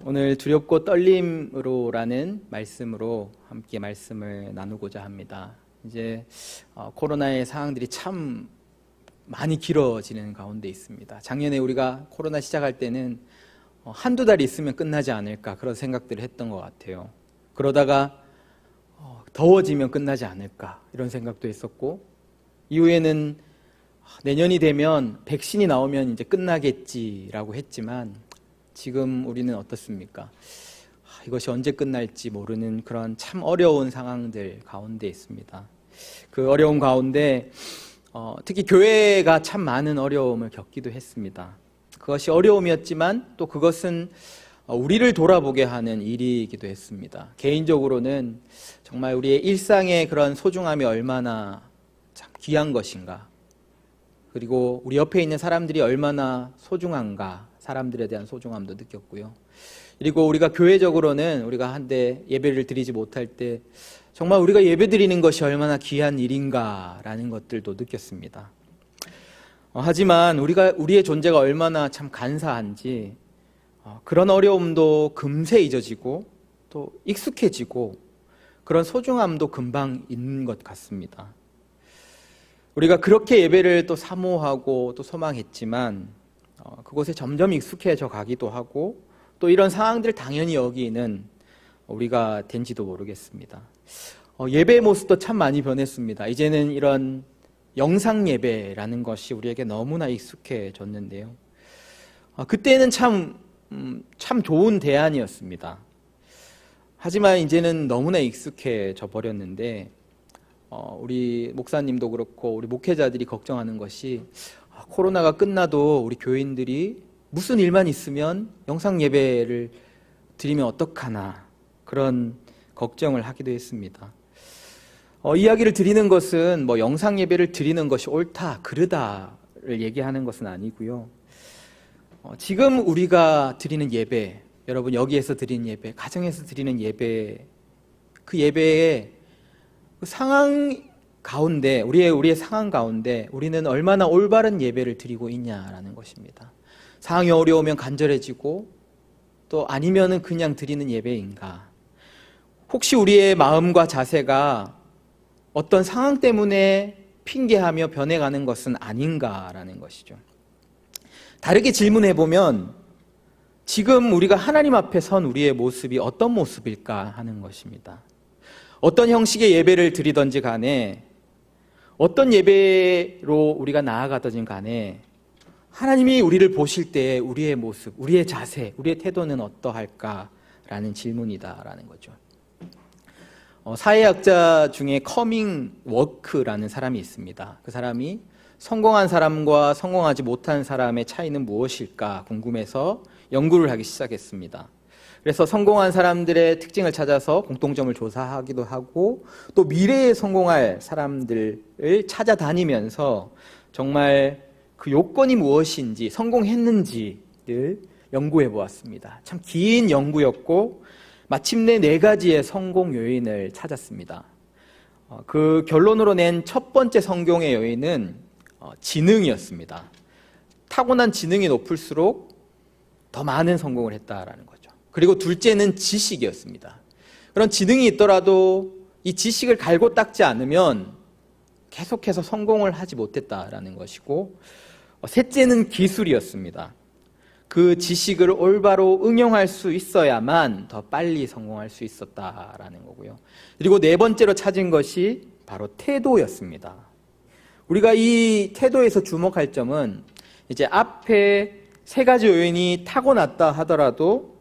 오늘 두렵고 떨림으로라는 말씀으로 함께 말씀을 나누고자 합니다. 이제 코로나의 상황들이 참 많이 길어지는 가운데 있습니다. 작년에 우리가 코로나 시작할 때는 한두 달 있으면 끝나지 않을까 그런 생각들을 했던 것 같아요. 그러다가 더워지면 끝나지 않을까 이런 생각도 했었고, 이후에는 내년이 되면 백신이 나오면 이제 끝나겠지라고 했지만 지금 우리는 어떻습니까? 이것이 언제 끝날지 모르는 그런 참 어려운 상황들 가운데 있습니다. 그 어려움 가운데 특히 교회가 참 많은 어려움을 겪기도 했습니다. 그것이 어려움이었지만 또 그것은 우리를 돌아보게 하는 일이기도 했습니다. 개인적으로는 정말 우리의 일상의 그런 소중함이 얼마나 참 귀한 것인가, 그리고 우리 옆에 있는 사람들이 얼마나 소중한가, 사람들에 대한 소중함도 느꼈고요. 그리고 우리가 교회적으로는 우리가 한데 예배를 드리지 못할 때 정말 우리가 예배 드리는 것이 얼마나 귀한 일인가라는 것들도 느꼈습니다. 하지만 우리의 존재가 얼마나 참 간사한지 그런 어려움도 금세 잊어지고 또 익숙해지고 그런 소중함도 금방 있는 것 같습니다. 우리가 그렇게 예배를 또 사모하고 또 소망했지만 그곳에 점점 익숙해져 가기도 하고 또 이런 상황들을 당연히 여기는 우리가 된지도 모르겠습니다. 예배의 모습도 참 많이 변했습니다. 이제는 이런 영상 예배라는 것이 우리에게 너무나 익숙해졌는데요. 그때는 참 좋은 대안이었습니다. 하지만 이제는 너무나 익숙해져 버렸는데 우리 목사님도 그렇고 우리 목회자들이 걱정하는 것이 코로나가 끝나도 우리 교인들이 무슨 일만 있으면 영상 예배를 드리면 어떡하나 그런 걱정을 하기도 했습니다. 이야기를 드리는 것은 영상 예배를 드리는 것이 옳다, 그르다를 얘기하는 것은 아니고요. 지금 우리가 드리는 예배, 여러분 여기에서 드리는 예배, 가정에서 드리는 예배, 그 예배의 그 상황 가운데, 우리의 상황 가운데 우리는 얼마나 올바른 예배를 드리고 있냐라는 것입니다. 상황이 어려우면 간절해지고 또 아니면은 그냥 드리는 예배인가? 혹시 우리의 마음과 자세가 어떤 상황 때문에 핑계하며 변해가는 것은 아닌가라는 것이죠. 다르게 질문해보면 지금 우리가 하나님 앞에 선 우리의 모습이 어떤 모습일까 하는 것입니다. 어떤 형식의 예배를 드리든지 간에, 어떤 예배로 우리가 나아가든지 간에 하나님이 우리를 보실 때 우리의 모습, 우리의 자세, 우리의 태도는 어떠할까라는 질문이다라는 거죠. 사회학자 중에 커밍 워크라는 사람이 있습니다. 그 사람이 성공한 사람과 성공하지 못한 사람의 차이는 무엇일까 궁금해서 연구를 하기 시작했습니다. 그래서 성공한 사람들의 특징을 찾아서 공통점을 조사하기도 하고 또 미래에 성공할 사람들을 찾아다니면서 정말 그 요건이 무엇인지, 성공했는지를 연구해 보았습니다. 참 긴 연구였고 마침내 4가지의 성공 요인을 찾았습니다. 그 결론으로 낸 첫 번째 성공의 요인은 지능이었습니다. 타고난 지능이 높을수록 더 많은 성공을 했다라는 거죠. 그리고 둘째는 지식이었습니다. 그런 지능이 있더라도 이 지식을 갈고 닦지 않으면 계속해서 성공을 하지 못했다라는 것이고, 셋째는 기술이었습니다. 그 지식을 올바로 응용할 수 있어야만 더 빨리 성공할 수 있었다라는 거고요. 그리고 4번째로 찾은 것이 바로 태도였습니다. 우리가 이 태도에서 주목할 점은 이제 앞에 3가지 요인이 타고났다 하더라도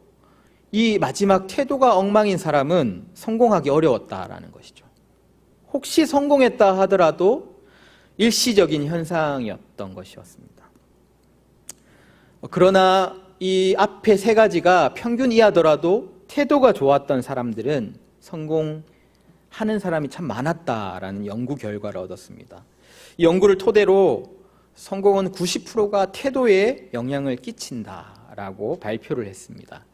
이 마지막 태도가 엉망인 사람은 성공하기 어려웠다라는 것이죠. 혹시 성공했다 하더라도 일시적인 현상이었던 것이었습니다. 그러나 이 앞에 3가지가 평균 이하더라도 태도가 좋았던 사람들은 성공하는 사람이 참 많았다라는 연구 결과를 얻었습니다. 이 연구를 토대로 성공은 90%가 태도에 영향을 끼친다라고 발표를 했습니다.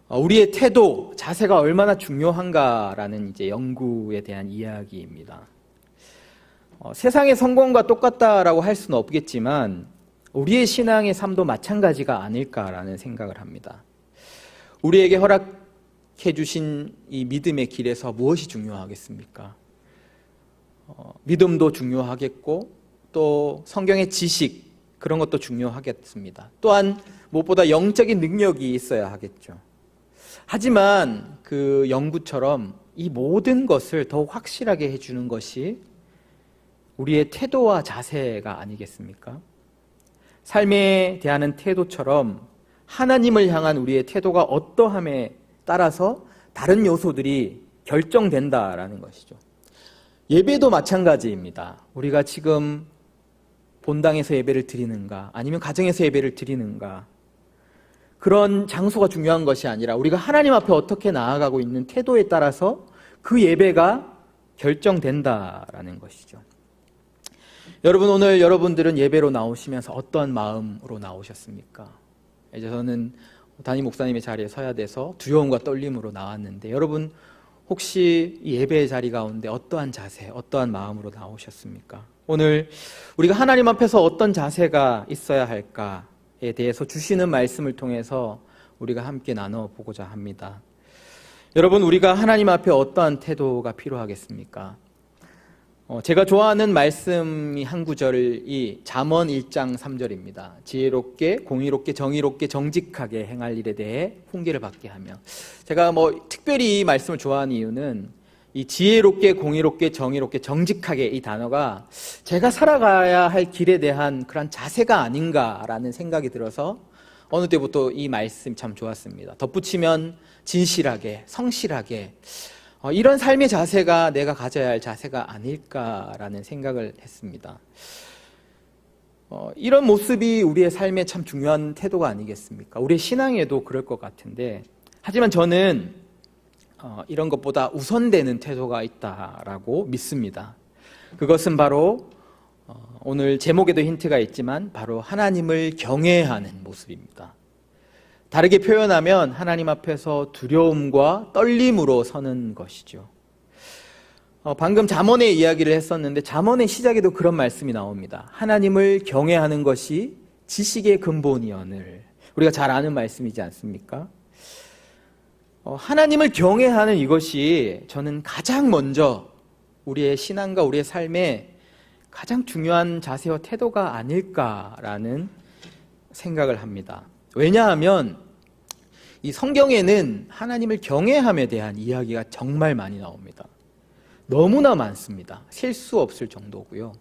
우리의 태도, 자세가 얼마나 중요한가라는 이제 연구에 대한 이야기입니다. 세상의 성공과 똑같다라고 할 수는 없겠지만 우리의 신앙의 삶도 마찬가지가 아닐까라는 생각을 합니다. 우리에게 허락해 주신 이 믿음의 길에서 무엇이 중요하겠습니까? 믿음도 중요하겠고 또 성경의 지식 그런 것도 중요하겠습니다. 또한 무엇보다 영적인 능력이 있어야 하겠죠. 하지만 그 연구처럼 이 모든 것을 더욱 확실하게 해주는 것이 우리의 태도와 자세가 아니겠습니까? 삶에 대하는 태도처럼 하나님을 향한 우리의 태도가 어떠함에 따라서 다른 요소들이 결정된다라는 것이죠. 예배도 마찬가지입니다. 우리가 지금 본당에서 예배를 드리는가 아니면 가정에서 예배를 드리는가, 그런 장소가 중요한 것이 아니라 우리가 하나님 앞에 어떻게 나아가고 있는 태도에 따라서 그 예배가 결정된다라는 것이죠. 여러분, 오늘 여러분들은 예배로 나오시면서 어떤 마음으로 나오셨습니까? 이제 저는 담임 목사님의 자리에 서야 돼서 두려움과 떨림으로 나왔는데, 여러분 혹시 이 예배의 자리 가운데 어떠한 자세, 어떠한 마음으로 나오셨습니까? 오늘 우리가 하나님 앞에서 어떤 자세가 있어야 할까에 대해서 주시는 말씀을 통해서 우리가 함께 나눠보고자 합니다. 여러분, 우리가 하나님 앞에 어떠한 태도가 필요하겠습니까? 제가 좋아하는 말씀이 한 구절이 잠언 1장 3절입니다. 지혜롭게, 공의롭게, 정의롭게, 정직하게 행할 일에 대해 훈계를 받게 하며. 제가 특별히 이 말씀을 좋아하는 이유는 이 지혜롭게, 공의롭게, 정의롭게, 정직하게 이 단어가 제가 살아가야 할 길에 대한 그런 자세가 아닌가라는 생각이 들어서 어느 때부터 이 말씀 참 좋았습니다. 덧붙이면 진실하게, 성실하게, 이런 삶의 자세가 내가 가져야 할 자세가 아닐까라는 생각을 했습니다. 이런 모습이 우리의 삶에 참 중요한 태도가 아니겠습니까? 우리의 신앙에도 그럴 것 같은데, 하지만 저는 이런 것보다 우선되는 태도가 있다라고 믿습니다. 그것은 바로 오늘 제목에도 힌트가 있지만 바로 하나님을 경외하는 모습입니다. 다르게 표현하면 하나님 앞에서 두려움과 떨림으로 서는 것이죠. 방금 잠언의 이야기를 했었는데 잠언의 시작에도 그런 말씀이 나옵니다. 하나님을 경외하는 것이 지식의 근본이여늘. 우리가 잘 아는 말씀이지 않습니까? 하나님을 경외하는 이것이 저는 가장 먼저 우리의 신앙과 우리의 삶에 가장 중요한 자세와 태도가 아닐까라는 생각을 합니다. 왜냐하면 이 성경에는 하나님을 경외함에 대한 이야기가 정말 많이 나옵니다. 너무나 많습니다. 셀 수 없을 정도고요.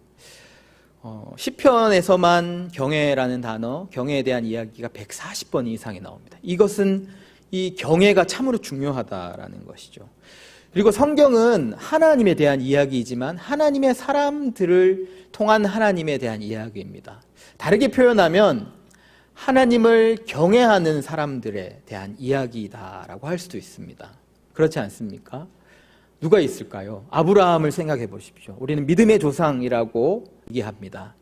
시편에서만 경외라는 단어, 경외에 대한 이야기가 140번 이상이 나옵니다. 이것은 이 경외가 참으로 중요하다라는 것이죠. 그리고 성경은 하나님에 대한 이야기이지만 하나님의 사람들을 통한 하나님에 대한 이야기입니다. 다르게 표현하면 하나님을 경외하는 사람들에 대한 이야기다라고 할 수도 있습니다. 그렇지 않습니까? 누가 있을까요? 아브라함을 생각해 보십시오. 우리는 믿음의 조상이라고 얘기합니다.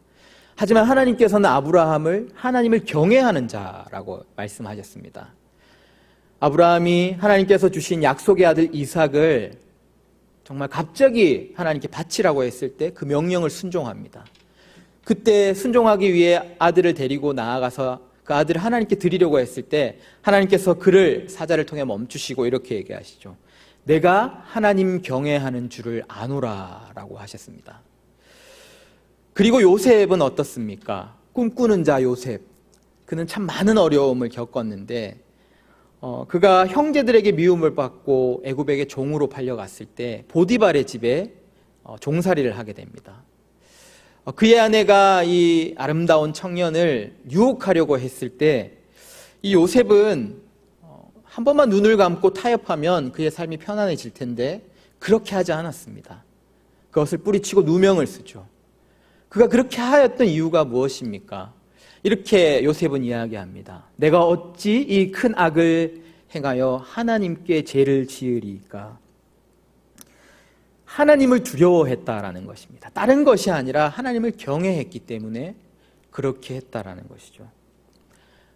하지만 하나님께서는 아브라함을 하나님을 경외하는 자라고 말씀하셨습니다. 아브라함이 하나님께서 주신 약속의 아들 이삭을 정말 갑자기 하나님께 바치라고 했을 때 그 명령을 순종합니다. 그때 순종하기 위해 아들을 데리고 나아가서 그 아들을 하나님께 드리려고 했을 때 하나님께서 그를 사자를 통해 멈추시고 이렇게 얘기하시죠. 내가 하나님 경외하는 줄을 아노라 라고 하셨습니다. 그리고 요셉은 어떻습니까? 꿈꾸는 자 요셉. 그는 참 많은 어려움을 겪었는데 그가 형제들에게 미움을 받고 애굽에게 종으로 팔려갔을 때 보디발의 집에 종살이를 하게 됩니다. 그의 아내가 이 아름다운 청년을 유혹하려고 했을 때 이 요셉은 한 번만 눈을 감고 타협하면 그의 삶이 편안해질 텐데 그렇게 하지 않았습니다. 그것을 뿌리치고 누명을 쓰죠. 그가 그렇게 하였던 이유가 무엇입니까? 이렇게 요셉은 이야기합니다. 내가 어찌 이 큰 악을 행하여 하나님께 죄를 지으리까? 하나님을 두려워했다라는 것입니다. 다른 것이 아니라 하나님을 경외했기 때문에 그렇게 했다라는 것이죠.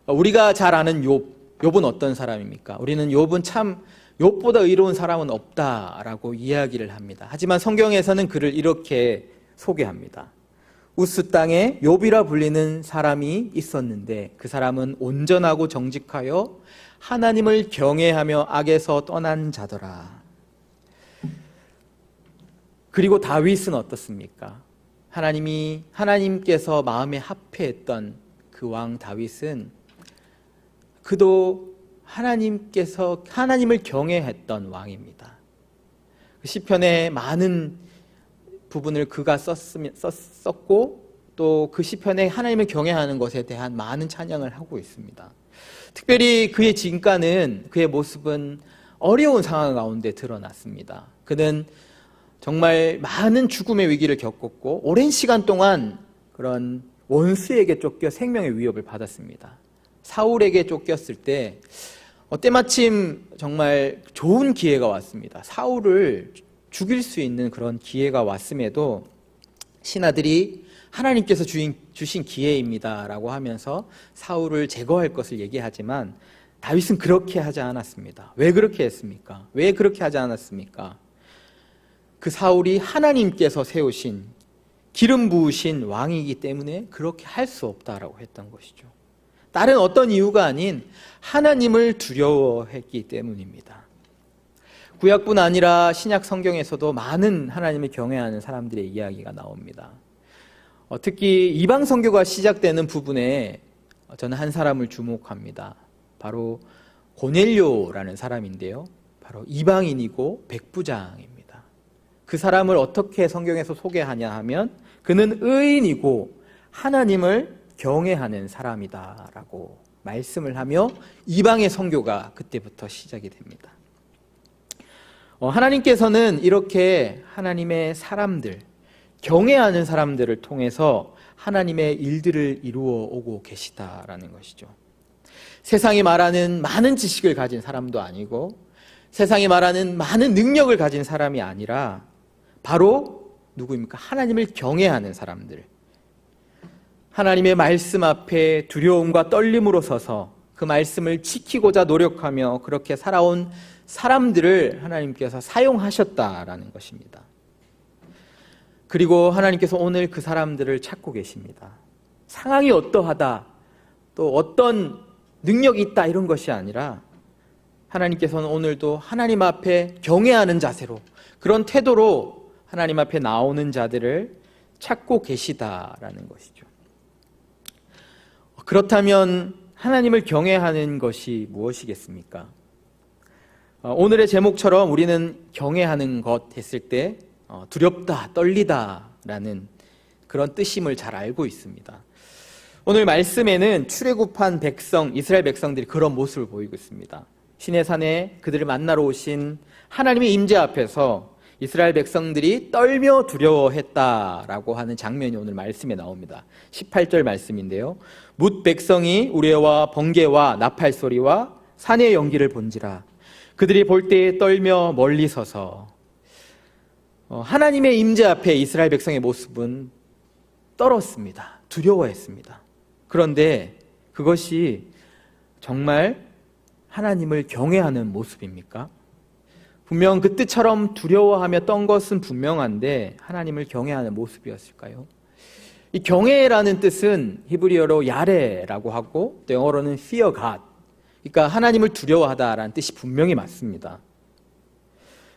우리가 잘 아는 욥은 어떤 사람입니까? 우리는 욥은 참 욥보다 의로운 사람은 없다라고 이야기를 합니다. 하지만 성경에서는 그를 이렇게 소개합니다. 우스 땅에 욥이라 불리는 사람이 있었는데 그 사람은 온전하고 정직하여 하나님을 경외하며 악에서 떠난 자더라. 그리고 다윗은 어떻습니까? 하나님께서 마음에 합해했던 그 왕 다윗은 그도 하나님을 경외했던 왕입니다. 시편의 많은 부분을 그가 썼고 또 그 시편에 하나님을 경외하는 것에 대한 많은 찬양을 하고 있습니다. 특별히 그의 진가는, 그의 모습은 어려운 상황 가운데 드러났습니다. 그는 정말 많은 죽음의 위기를 겪었고 오랜 시간 동안 그런 원수에게 쫓겨 생명의 위협을 받았습니다. 사울에게 쫓겼을 때 때마침 정말 좋은 기회가 왔습니다. 사울을 죽일 수 있는 그런 기회가 왔음에도 신하들이 하나님께서 주신 기회입니다 라고 하면서 사울을 제거할 것을 얘기하지만 다윗은 그렇게 하지 않았습니다. 왜 그렇게 했습니까? 왜 그렇게 하지 않았습니까? 그 사울이 하나님께서 세우신 기름 부으신 왕이기 때문에 그렇게 할 수 없다라고 했던 것이죠. 다른 어떤 이유가 아닌 하나님을 두려워했기 때문입니다. 구약뿐 아니라 신약 성경에서도 많은 하나님을 경외하는 사람들의 이야기가 나옵니다. 특히 이방 선교가 시작되는 부분에 저는 한 사람을 주목합니다. 바로 고넬료라는 사람인데요. 바로 이방인이고 백부장입니다. 그 사람을 어떻게 성경에서 소개하냐 하면 그는 의인이고 하나님을 경외하는 사람이다라고 말씀을 하며 이방의 선교가 그때부터 시작이 됩니다. 하나님께서는 이렇게 하나님의 사람들, 경외하는 사람들을 통해서 하나님의 일들을 이루어 오고 계시다라는 것이죠. 세상이 말하는 많은 지식을 가진 사람도 아니고 세상이 말하는 많은 능력을 가진 사람이 아니라 바로 누구입니까? 하나님을 경외하는 사람들. 하나님의 말씀 앞에 두려움과 떨림으로 서서 그 말씀을 지키고자 노력하며 그렇게 살아온 사람들을 하나님께서 사용하셨다라는 것입니다. 그리고 하나님께서 오늘 그 사람들을 찾고 계십니다. 상황이 어떠하다, 또 어떤 능력이 있다 이런 것이 아니라 하나님께서는 오늘도 하나님 앞에 경외하는 자세로, 그런 태도로 하나님 앞에 나오는 자들을 찾고 계시다라는 것이죠. 그렇다면 하나님을 경외하는 것이 무엇이겠습니까? 오늘의 제목처럼 우리는 경외하는 것 했을 때 두렵다, 떨리다라는 그런 뜻임을 잘 알고 있습니다. 오늘 말씀에는 출애굽한 백성, 이스라엘 백성들이 그런 모습을 보이고 있습니다. 시내산에 그들을 만나러 오신 하나님의 임재 앞에서 이스라엘 백성들이 떨며 두려워했다라고 하는 장면이 오늘 말씀에 나옵니다. 18절 말씀인데요. 뭇 백성이 우레와 번개와 나팔 소리와 산의 연기를 본지라 그들이 볼 때에 떨며 멀리 서서. 하나님의 임재 앞에 이스라엘 백성의 모습은 떨었습니다. 두려워했습니다. 그런데 그것이 정말 하나님을 경외하는 모습입니까? 분명 그 뜻처럼 두려워하며 떤 것은 분명한데 하나님을 경외하는 모습이었을까요? 이 경외라는 뜻은 히브리어로 야레라고 하고 또 영어로는 fear God, 그러니까 하나님을 두려워하다라는 뜻이 분명히 맞습니다.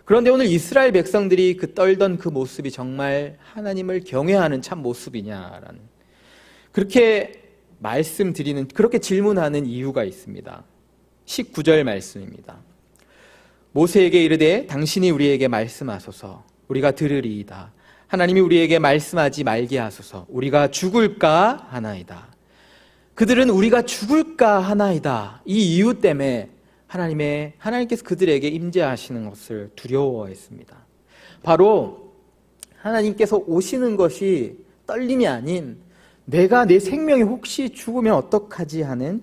그런데 오늘 이스라엘 백성들이 그 떨던 그 모습이 정말 하나님을 경외하는 참 모습이냐라는, 그렇게 말씀드리는, 그렇게 질문하는 이유가 있습니다. 19절 말씀입니다. 모세에게 이르되 당신이 우리에게 말씀하소서 우리가 들으리이다. 하나님이 우리에게 말씀하지 말게 하소서 우리가 죽을까 하나이다. 그들은 우리가 죽을까 하나이다. 이 이유 때문에 하나님께서 그들에게 임재하시는 것을 두려워했습니다. 바로 하나님께서 오시는 것이 떨림이 아닌 내가 내 생명이 혹시 죽으면 어떡하지 하는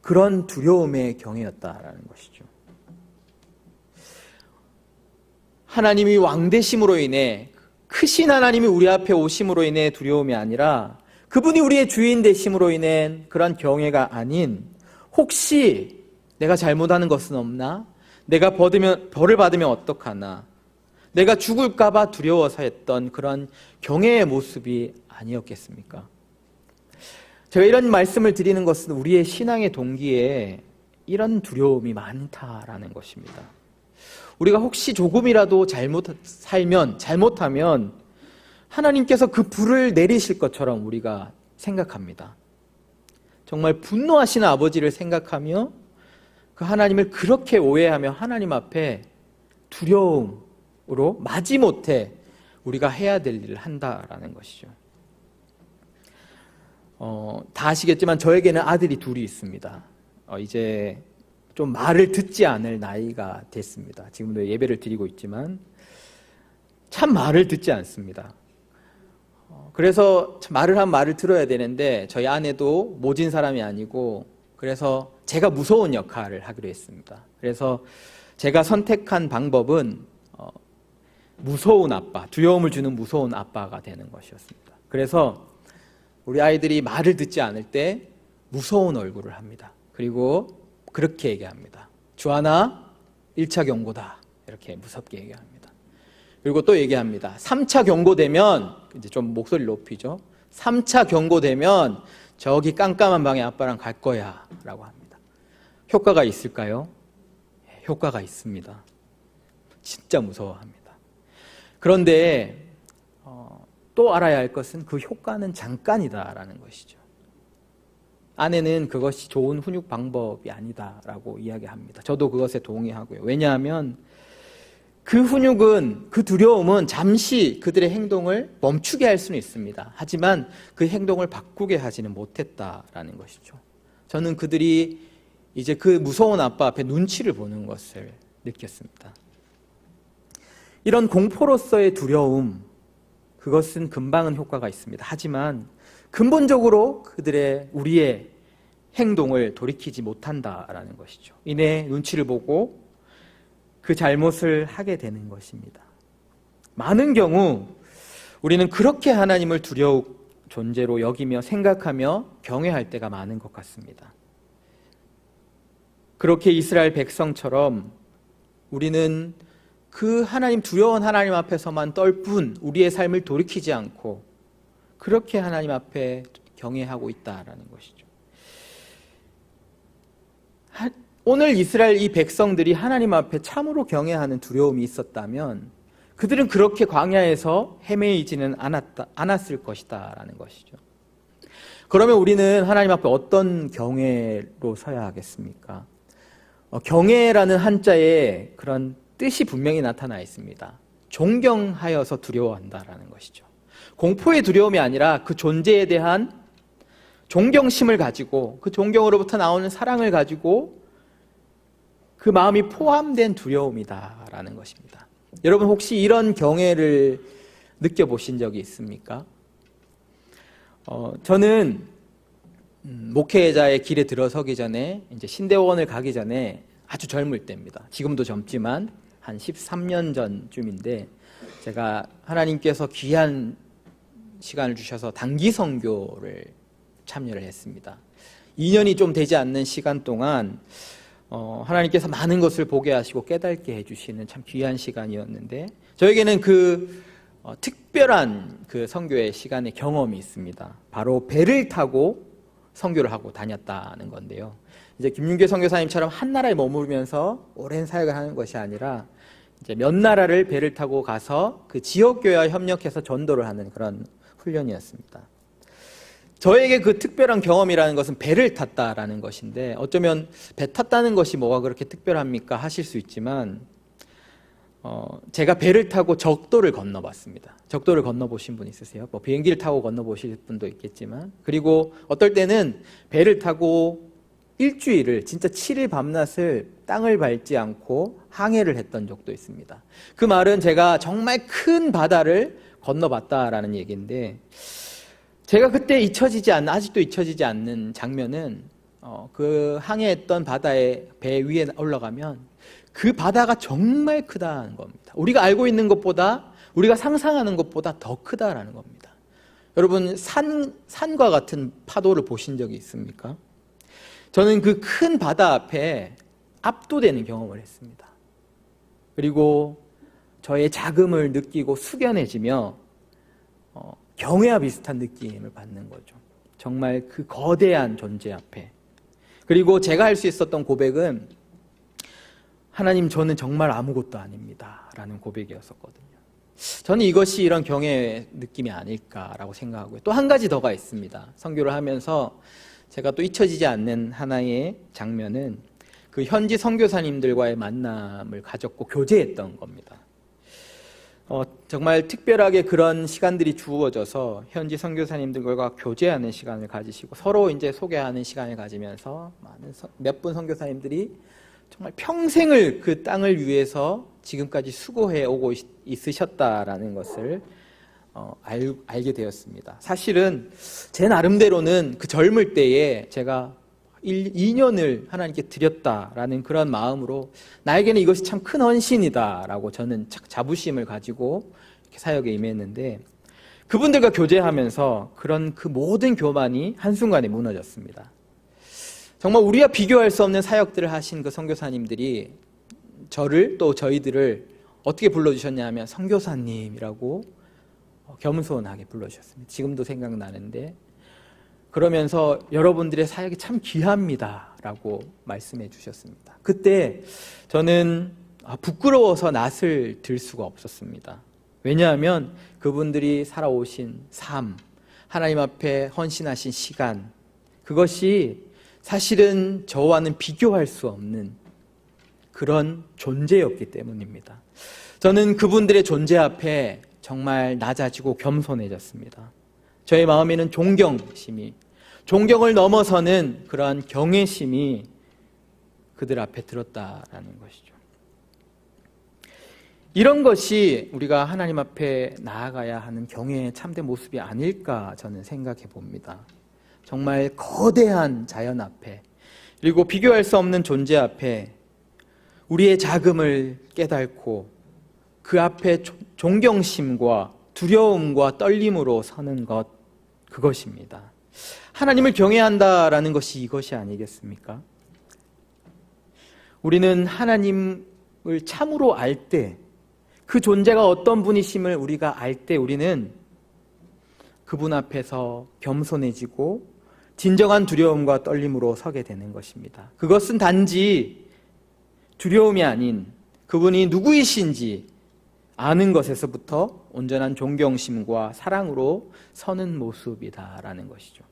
그런 두려움의 경외였다라는 것이죠. 하나님이 왕되심으로 인해, 크신 하나님이 우리 앞에 오심으로 인해 두려움이 아니라 그분이 우리의 주인 되심으로 인해 그런 경외가 아닌, 혹시 내가 잘못하는 것은 없나? 내가 벌을 받으면 어떡하나? 내가 죽을까봐 두려워서 했던 그런 경외의 모습이 아니었겠습니까? 제가 이런 말씀을 드리는 것은 우리의 신앙의 동기에 이런 두려움이 많다라는 것입니다. 우리가 혹시 조금이라도 잘못하면 하나님께서 그 불을 내리실 것처럼 우리가 생각합니다. 정말 분노하시는 아버지를 생각하며 그 하나님을 그렇게 오해하며 하나님 앞에 두려움으로 마지못해 우리가 해야 될 일을 한다라는 것이죠. 다 아시겠지만 저에게는 아들이 둘이 있습니다. 이제 좀 말을 듣지 않을 나이가 됐습니다. 지금도 예배를 드리고 있지만 참 말을 듣지 않습니다. 그래서 말을 들어야 되는데 저희 아내도 모진 사람이 아니고 그래서 제가 무서운 역할을 하기로 했습니다. 그래서 제가 선택한 방법은 무서운 아빠, 두려움을 주는 무서운 아빠가 되는 것이었습니다. 그래서 우리 아이들이 말을 듣지 않을 때 무서운 얼굴을 합니다. 그리고 그렇게 얘기합니다. 주하나 1차 경고다. 이렇게 무섭게 얘기합니다. 그리고 또 얘기합니다. 3차 경고되면 이제 좀 목소리 높이죠. 3차 경고되면 저기 깜깜한 방에 아빠랑 갈 거야 라고 합니다. 효과가 있을까요? 효과가 있습니다. 진짜 무서워합니다. 그런데 또 알아야 할 것은 그 효과는 잠깐이다라는 것이죠. 아내는 그것이 좋은 훈육 방법이 아니다라고 이야기합니다. 저도 그것에 동의하고요. 왜냐하면 그 훈육은, 그 두려움은 잠시 그들의 행동을 멈추게 할 수는 있습니다. 하지만 그 행동을 바꾸게 하지는 못했다라는 것이죠. 저는 그들이 이제 그 무서운 아빠 앞에 눈치를 보는 것을 느꼈습니다. 이런 공포로서의 두려움, 그것은 금방은 효과가 있습니다. 하지만 근본적으로 우리의 행동을 돌이키지 못한다라는 것이죠. 이내 눈치를 보고 그 잘못을 하게 되는 것입니다. 많은 경우 우리는 그렇게 하나님을 두려운 존재로 여기며 생각하며 경외할 때가 많은 것 같습니다. 그렇게 이스라엘 백성처럼 우리는 그 하나님, 두려운 하나님 앞에서만 떨 뿐 우리의 삶을 돌이키지 않고 그렇게 하나님 앞에 경외하고 있다라는 것이죠. 오늘 이스라엘 이 백성들이 하나님 앞에 참으로 경외하는 두려움이 있었다면 그들은 그렇게 광야에서 헤매이지는 않았을 것이다 라는 것이죠. 그러면 우리는 하나님 앞에 어떤 경외로 서야 하겠습니까? 경외라는 한자에 그런 뜻이 분명히 나타나 있습니다. 존경하여서 두려워한다라는 것이죠. 공포의 두려움이 아니라 그 존재에 대한 존경심을 가지고 그 존경으로부터 나오는 사랑을 가지고 그 마음이 포함된 두려움이다라는 것입니다. 여러분 혹시 이런 경외를 느껴보신 적이 있습니까? 저는 목회자의 길에 들어서기 전에 이제 신대원을 가기 전에 아주 젊을 때입니다. 지금도 젊지만 한 13년 전쯤인데 제가 하나님께서 귀한 시간을 주셔서 단기 선교를 참여를 했습니다. 2년이 좀 되지 않는 시간 동안 하나님께서 많은 것을 보게 하시고 깨닫게 해주시는 참 귀한 시간이었는데 저에게는 특별한 그 선교의 시간의 경험이 있습니다. 바로 배를 타고 선교를 하고 다녔다는 건데요. 이제 김윤규 선교사님처럼 한 나라에 머무르면서 오랜 사역을 하는 것이 아니라 이제 몇 나라를 배를 타고 가서 그 지역 교회와 협력해서 전도를 하는 그런 훈련이었습니다. 저에게 그 특별한 경험이라는 것은 배를 탔다라는 것인데 어쩌면 배 탔다는 것이 뭐가 그렇게 특별합니까 하실 수 있지만 제가 배를 타고 적도를 건너봤습니다. 적도를 건너보신 분 있으세요? 뭐 비행기를 타고 건너보실 분도 있겠지만 그리고 어떨 때는 배를 타고 일주일을 진짜 7일 밤낮을 땅을 밟지 않고 항해를 했던 적도 있습니다. 그 말은 제가 정말 큰 바다를 건너봤다라는 얘기인데 제가 그때 아직도 잊혀지지 않는 장면은 그 항해했던 바다의 배 위에 올라가면 그 바다가 정말 크다는 겁니다. 우리가 알고 있는 것보다 우리가 상상하는 것보다 더 크다라는 겁니다. 여러분 산과 같은 파도를 보신 적이 있습니까? 저는 그 큰 바다 앞에 압도되는 경험을 했습니다. 그리고 저의 자금을 느끼고 숙연해지며 경외와 비슷한 느낌을 받는 거죠. 정말 그 거대한 존재 앞에. 그리고 제가 할 수 있었던 고백은 하나님, 저는 정말 아무것도 아닙니다 라는 고백이었었거든요. 저는 이것이 이런 경외의 느낌이 아닐까라고 생각하고요. 또 한 가지 더가 있습니다. 선교를 하면서 제가 또 잊혀지지 않는 하나의 장면은 그 현지 선교사님들과의 만남을 가졌고 교제했던 겁니다. 정말 특별하게 그런 시간들이 주어져서 현지 선교사님들과 교제하는 시간을 가지시고 서로 이제 소개하는 시간을 가지면서 몇 분 선교사님들이 정말 평생을 그 땅을 위해서 지금까지 수고해 오고 있으셨다라는 것을 알게 되었습니다. 사실은 제 나름대로는 그 젊을 때에 제가 2년을 하나님께 드렸다라는 그런 마음으로 나에게는 이것이 참 큰 헌신이다라고 저는 자부심을 가지고 이렇게 사역에 임했는데, 그분들과 교제하면서 그런 그 모든 교만이 한순간에 무너졌습니다. 정말 우리와 비교할 수 없는 사역들을 하신 그 선교사님들이 저를, 또 저희들을 어떻게 불러주셨냐 하면 선교사님이라고 겸손하게 불러주셨습니다. 지금도 생각나는데, 그러면서 여러분들의 사역이 참 귀합니다 라고 말씀해 주셨습니다. 그때 저는 부끄러워서 낯을 들 수가 없었습니다. 왜냐하면 그분들이 살아오신 삶, 하나님 앞에 헌신하신 시간, 그것이 사실은 저와는 비교할 수 없는 그런 존재였기 때문입니다. 저는 그분들의 존재 앞에 정말 낮아지고 겸손해졌습니다. 저의 마음에는 존경을 넘어서는 그러한 경외심이 그들 앞에 들었다라는 것이죠. 이런 것이 우리가 하나님 앞에 나아가야 하는 경외의 참된 모습이 아닐까 저는 생각해 봅니다. 정말 거대한 자연 앞에, 그리고 비교할 수 없는 존재 앞에 우리의 자금을 깨닫고 그 앞에 존경심과 두려움과 떨림으로 서는 것, 그것입니다. 하나님을 경외한다라는 것이 이것이 아니겠습니까? 우리는 하나님을 참으로 알 때, 그 존재가 어떤 분이심을 우리가 알 때 우리는 그분 앞에서 겸손해지고 진정한 두려움과 떨림으로 서게 되는 것입니다. 그것은 단지 두려움이 아닌 그분이 누구이신지 아는 것에서부터 온전한 존경심과 사랑으로 서는 모습이다라는 것이죠.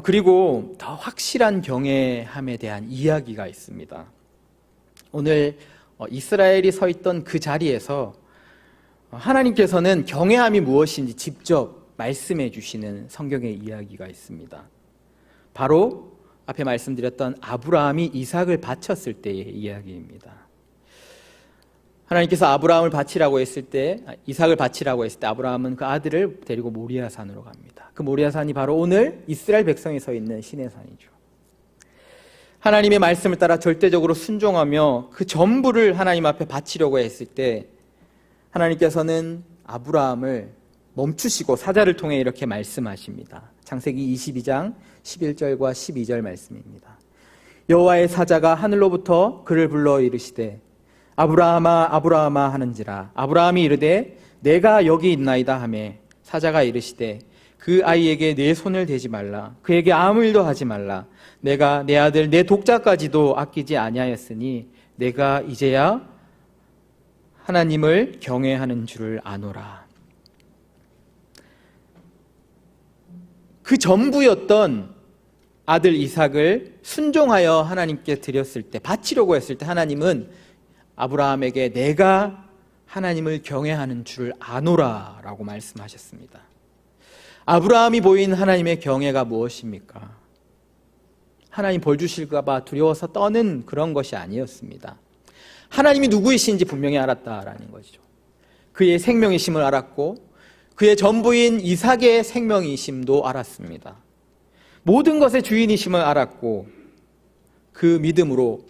그리고 더 확실한 경외함에 대한 이야기가 있습니다. 오늘 이스라엘이 서 있던 그 자리에서 하나님께서는 경외함이 무엇인지 직접 말씀해 주시는 성경의 이야기가 있습니다. 바로 앞에 말씀드렸던 아브라함이 이삭을 바쳤을 때의 이야기입니다. 하나님께서 아브라함을 바치라고 했을 때, 이삭을 바치라고 했을 때 아브라함은 그 아들을 데리고 모리아산으로 갑니다. 그 모리아산이 바로 오늘 이스라엘 백성이 서 있는 시내산이죠. 하나님의 말씀을 따라 절대적으로 순종하며 그 전부를 하나님 앞에 바치려고 했을 때 하나님께서는 아브라함을 멈추시고 사자를 통해 이렇게 말씀하십니다. 창세기 22장 11절과 12절 말씀입니다. 여호와의 사자가 하늘로부터 그를 불러 이르시되 아브라함아 아브라함아 하는지라. 아브라함이 이르되 내가 여기 있나이다 하매 사자가 이르시되 그 아이에게 내 손을 대지 말라. 그에게 아무 일도 하지 말라. 내가 내 아들 내 독자까지도 아끼지 아니하였으니 내가 이제야 하나님을 경외하는 줄을 아노라. 그 전부였던 아들 이삭을 순종하여 하나님께 드렸을 때, 바치려고 했을 때 하나님은 아브라함에게 내가 하나님을 경외하는 줄을 아노라 라고 말씀하셨습니다. 아브라함이 보인 하나님의 경외가 무엇입니까? 하나님 벌 주실까 봐 두려워서 떠는 그런 것이 아니었습니다. 하나님이 누구이신지 분명히 알았다라는 것이죠. 그의 생명이심을 알았고 그의 전부인 이삭의 생명이심도 알았습니다. 모든 것의 주인이심을 알았고 그 믿음으로,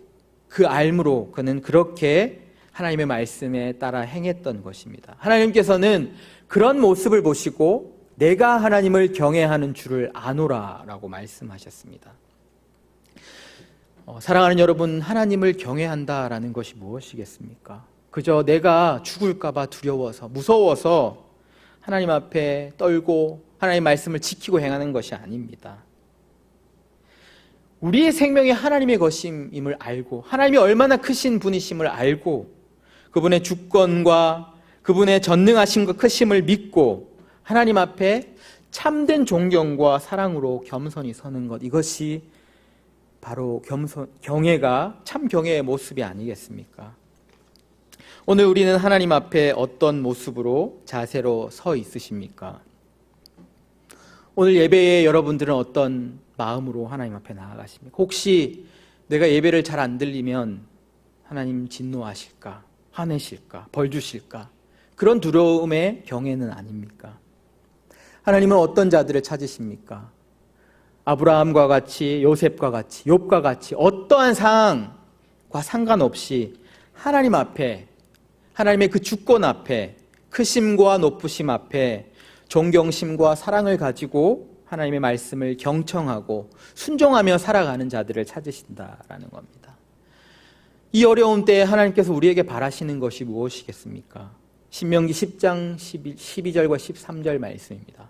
그 알므로 그는 그렇게 하나님의 말씀에 따라 행했던 것입니다. 하나님께서는 그런 모습을 보시고 내가 하나님을 경외하는 줄을 아노라 라고 말씀하셨습니다. 사랑하는 여러분, 하나님을 경외한다라는 것이 무엇이겠습니까? 그저 내가 죽을까봐 두려워서, 무서워서 하나님 앞에 떨고 하나님의 말씀을 지키고 행하는 것이 아닙니다. 우리의 생명이 하나님의 것임을 알고, 하나님이 얼마나 크신 분이심을 알고, 그분의 주권과 그분의 전능하심과 크심을 믿고 하나님 앞에 참된 존경과 사랑으로 겸손히 서는 것, 이것이 바로 경외가 참 경외의 모습이 아니겠습니까? 오늘 우리는 하나님 앞에 어떤 모습으로, 자세로 서 있으십니까? 오늘 예배에 여러분들은 어떤 마음으로 하나님 앞에 나아가십니까? 혹시 내가 예배를 잘 안 들리면 하나님 진노하실까? 화내실까? 벌 주실까? 그런 두려움의 경외는 아닙니까? 하나님은 어떤 자들을 찾으십니까? 아브라함과 같이, 요셉과 같이, 욥과 같이 어떠한 상황과 상관없이 하나님 앞에, 하나님의 그 주권 앞에, 크심과 높으심 앞에 존경심과 사랑을 가지고 하나님의 말씀을 경청하고 순종하며 살아가는 자들을 찾으신다라는 겁니다. 이 어려운 때에 하나님께서 우리에게 바라시는 것이 무엇이겠습니까? 신명기 10장 12절과 13절 말씀입니다.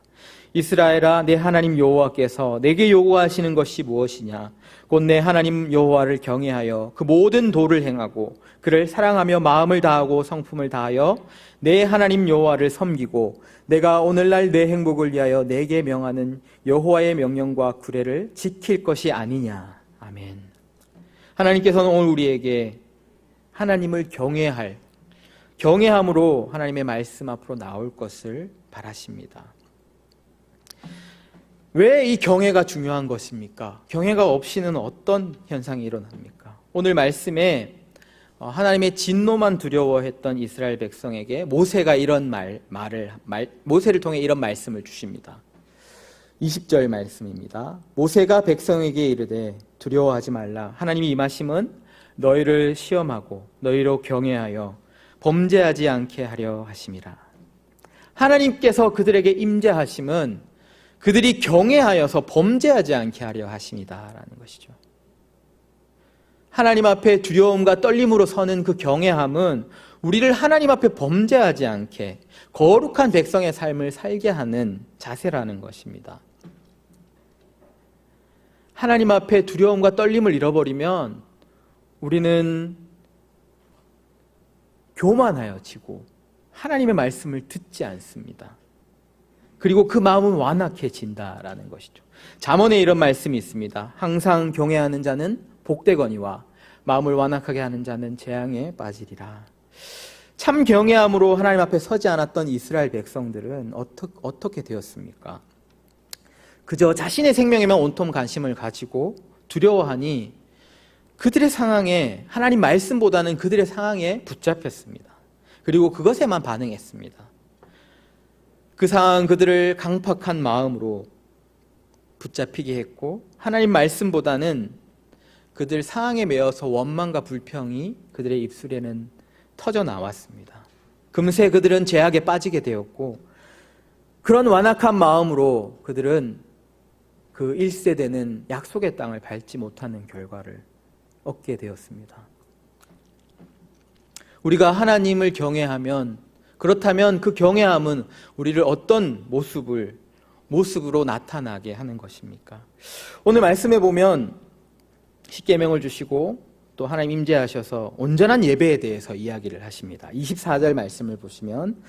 이스라엘아, 내 하나님 여호와께서 내게 요구하시는 것이 무엇이냐? 곧 내 하나님 여호와를 경외하여 그 모든 도를 행하고 그를 사랑하며 마음을 다하고 성품을 다하여 내 하나님 여호와를 섬기고 내가 오늘날 내 행복을 위하여 내게 명하는 여호와의 명령과 규례를 지킬 것이 아니냐. 아멘. 하나님께서는 오늘 우리에게 하나님을 경외함으로 하나님의 말씀 앞으로 나올 것을 바라십니다. 왜 이 경외가 중요한 것입니까? 경외가 없이는 어떤 현상이 일어납니까? 오늘 말씀에 하나님의 진노만 두려워했던 이스라엘 백성에게 모세가 이런 모세를 통해 이런 말씀을 주십니다. 20절 말씀입니다. 모세가 백성에게 이르되 두려워하지 말라. 하나님이 임하심은 너희를 시험하고 너희로 경외하여 범죄하지 않게 하려 하심이라. 하나님께서 그들에게 임재하심은 그들이 경외하여서 범죄하지 않게 하려 하심이다라는 것이죠. 하나님 앞에 두려움과 떨림으로 서는 그 경외함은 우리를 하나님 앞에 범죄하지 않게 거룩한 백성의 삶을 살게 하는 자세라는 것입니다. 하나님 앞에 두려움과 떨림을 잃어버리면 우리는 교만하여지고 하나님의 말씀을 듣지 않습니다. 그리고 그 마음은 완악해진다라는 것이죠. 잠언에 이런 말씀이 있습니다. 항상 경외하는 자는 복되거니와 마음을 완악하게 하는 자는 재앙에 빠지리라. 참 경외함으로 하나님 앞에 서지 않았던 이스라엘 백성들은 어떻게 되었습니까? 그저 자신의 생명에만 온통 관심을 가지고 두려워하니 그들의 상황에, 하나님 말씀보다는 그들의 상황에 붙잡혔습니다. 그리고 그것에만 반응했습니다. 그 상황 그들을 강팍한 마음으로 붙잡히게 했고 하나님 말씀보다는 그들 상황에 매여서 원망과 불평이 그들의 입술에는 터져 나왔습니다. 금세 그들은 죄악에 빠지게 되었고 그런 완악한 마음으로 그들은 그 1세대는 약속의 땅을 밟지 못하는 결과를 얻게 되었습니다. 우리가 하나님을 경외하면, 그렇다면 그 경외함은 우리를 어떤 모습으로 나타나게 하는 것입니까? 오늘 말씀해 보면 십계명을 주시고 또 하나님 임재하셔서 온전한 예배에 대해서 이야기를 하십니다. 24절 말씀을 보시면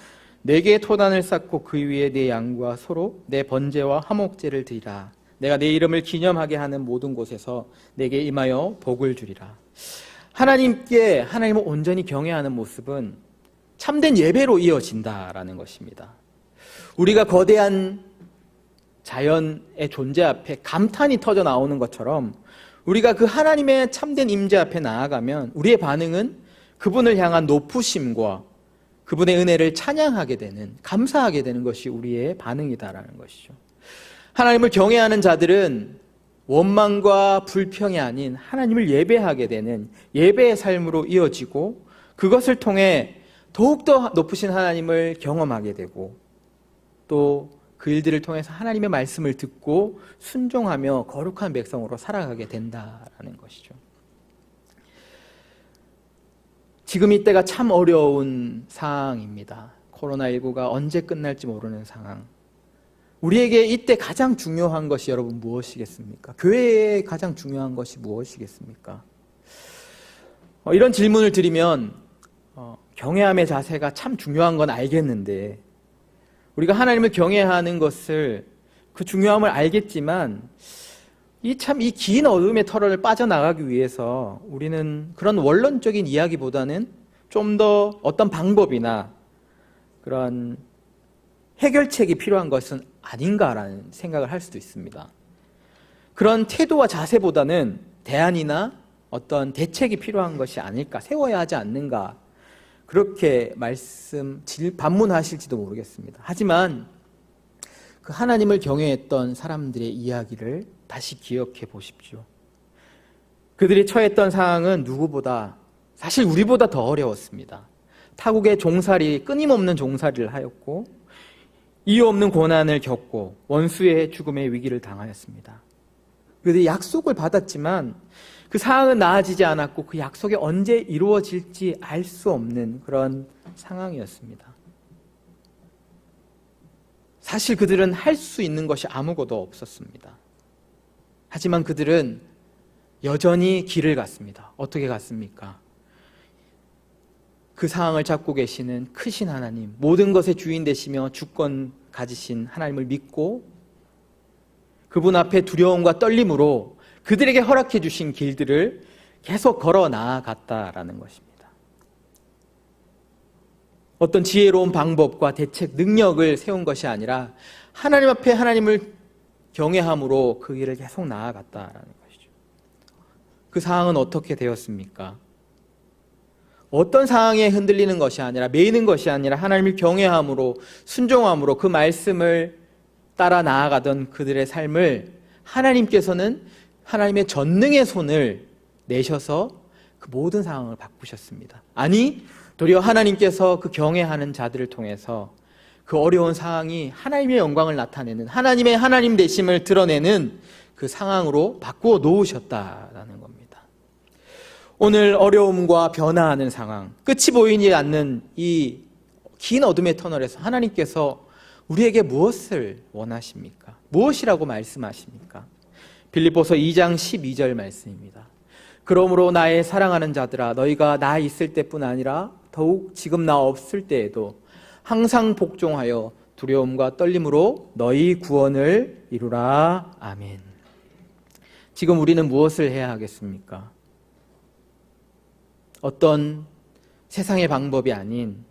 내게 토단을 쌓고 그 위에 내 양과 소로 내 번제와 화목제를 드리라. 내가 내 이름을 기념하게 하는 모든 곳에서 내게 임하여 복을 주리라. 하나님을 온전히 경외하는 모습은 참된 예배로 이어진다라는 것입니다. 우리가 거대한 자연의 존재 앞에 감탄이 터져 나오는 것처럼 우리가 그 하나님의 참된 임재 앞에 나아가면 우리의 반응은 그분을 향한 높으심과 그분의 은혜를 찬양하게 되는, 감사하게 되는 것이 우리의 반응이다라는 것이죠. 하나님을 경외하는 자들은 원망과 불평이 아닌 하나님을 예배하게 되는 예배의 삶으로 이어지고 그것을 통해 더욱더 높으신 하나님을 경험하게 되고 또 그 일들을 통해서 하나님의 말씀을 듣고 순종하며 거룩한 백성으로 살아가게 된다라는 것이죠. 지금 이때가 참 어려운 상황입니다. 코로나19가 언제 끝날지 모르는 상황. 우리에게 이때 가장 중요한 것이 여러분 무엇이겠습니까? 교회에 가장 중요한 것이 무엇이겠습니까? 이런 질문을 드리면 경외함의 자세가 참 중요한 건 알겠는데, 우리가 하나님을 경외하는 것을, 그 중요함을 알겠지만 이 긴 어둠의 터널을 빠져나가기 위해서 우리는 그런 원론적인 이야기보다는 좀 더 어떤 방법이나 그런 해결책이 필요한 것은 아닌가라는 생각을 할 수도 있습니다. 그런 태도와 자세보다는 대안이나 어떤 대책이 필요한 것이 아닐까, 세워야 하지 않는가, 그렇게 반문하실지도 모르겠습니다. 하지만 그 하나님을 경외했던 사람들의 이야기를 다시 기억해 보십시오. 그들이 처했던 상황은 누구보다, 사실 우리보다 더 어려웠습니다. 타국의 끊임없는 종살이를 하였고, 이유 없는 고난을 겪고 원수의 죽음의 위기를 당하였습니다. 그들이 약속을 받았지만 그 상황은 나아지지 않았고, 그 약속이 언제 이루어질지 알 수 없는 그런 상황이었습니다. 사실 그들은 할 수 있는 것이 아무것도 없었습니다. 하지만 그들은 여전히 길을 갔습니다. 어떻게 갔습니까? 그 상황을 잡고 계시는 크신 하나님, 모든 것의 주인 되시며 주권 가지신 하나님을 믿고 그분 앞에 두려움과 떨림으로 그들에게 허락해 주신 길들을 계속 걸어 나아갔다라는 것입니다. 어떤 지혜로운 방법과 대책, 능력을 세운 것이 아니라 하나님 앞에 하나님을 경외함으로 그 길을 계속 나아갔다라는 것이죠. 그 상황은 어떻게 되었습니까? 어떤 상황에 흔들리는 것이 아니라, 매이는 것이 아니라 하나님을 경외함으로, 순종함으로 그 말씀을 따라 나아가던 그들의 삶을 하나님께서는 하나님의 전능의 손을 내셔서 그 모든 상황을 바꾸셨습니다. 아니, 도리어 하나님께서 그 경외하는 자들을 통해서 그 어려운 상황이 하나님의 영광을 나타내는, 하나님의 하나님 되심을 드러내는 그 상황으로 바꾸어 놓으셨다라는 겁니다. 오늘 어려움과 변화하는 상황, 끝이 보이지 않는 이 긴 어둠의 터널에서 하나님께서 우리에게 무엇을 원하십니까? 무엇이라고 말씀하십니까? 빌립보서 2장 12절 말씀입니다. 그러므로 나의 사랑하는 자들아, 너희가 나 있을 때뿐 아니라 더욱 지금 나 없을 때에도 항상 복종하여 두려움과 떨림으로 너희 구원을 이루라. 아멘. 지금 우리는 무엇을 해야 하겠습니까? 어떤 세상의 방법이 아닌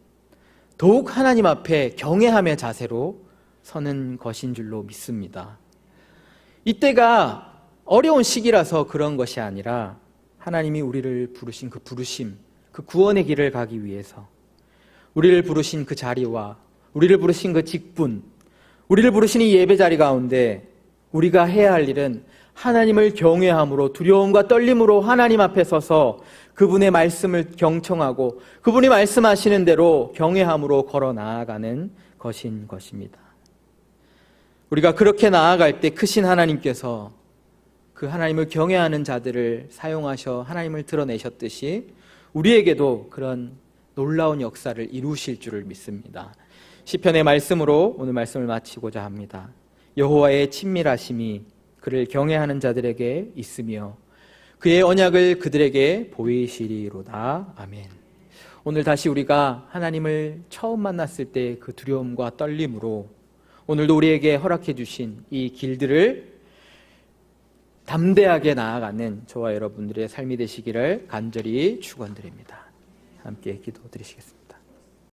더욱 하나님 앞에 경외함의 자세로 서는 것인 줄로 믿습니다. 이때가 어려운 시기라서 그런 것이 아니라 하나님이 우리를 부르신 그 부르심, 그 구원의 길을 가기 위해서 우리를 부르신 그 자리와 우리를 부르신 그 직분, 우리를 부르신 이 예배 자리 가운데 우리가 해야 할 일은 하나님을 경외함으로, 두려움과 떨림으로 하나님 앞에 서서 그분의 말씀을 경청하고 그분이 말씀하시는 대로 경외함으로 걸어 나아가는 것인 것입니다. 우리가 그렇게 나아갈 때 크신 하나님께서 그 하나님을 경외하는 자들을 사용하셔 하나님을 드러내셨듯이 우리에게도 그런 놀라운 역사를 이루실 줄을 믿습니다. 시편의 말씀으로 오늘 말씀을 마치고자 합니다. 여호와의 친밀하심이 그를 경외하는 자들에게 있으며 그의 언약을 그들에게 보이시리로다. 아멘. 오늘 다시 우리가 하나님을 처음 만났을 때 그 두려움과 떨림으로 오늘도 우리에게 허락해 주신 이 길들을 담대하게 나아가는 저와 여러분들의 삶이 되시기를 간절히 축원드립니다. 함께 기도드리시겠습니다.